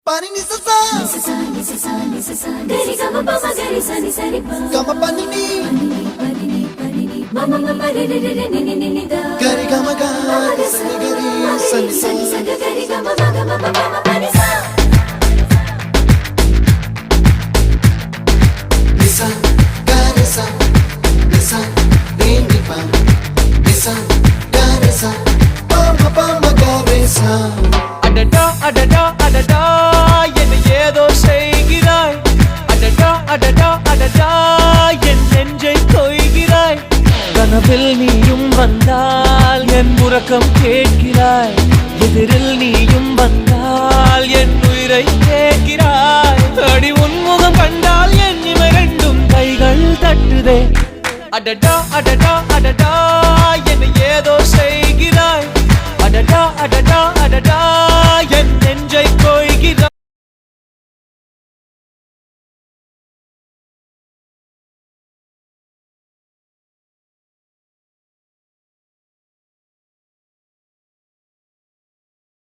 Pani ni sa sa gari gama pa ma gari sa ni sa ri pa gama pani ni mama mama re re re ni ni ni da gari gama ga sa ni gari sa ni sa gari gama ma gama mama pani sa nisa gari sa nisa re ni pa nisa gari sa pa ma gari sa அடடா அடடா அடடா என்ன ஏதோ செய்கிறாய் அடடா அடடா அடடா என் நெஞ்சை கொய்கிறாய் கனவில் நீயும் வந்தால் என் உறக்கம் கேட்கிறாய் எதிரில் நீயும் வந்தால் என் உயிரை கேட்கிறாய் அடி உன்முகம் கண்டால் என் இமை ரெண்டும் கைகள் தட்டுதே அடடா அடடா அடடா என்ன ஏதோ செய்கிறாய் அடடா அடடா அடடா என் நெஞ்சை கொய்கிறாய்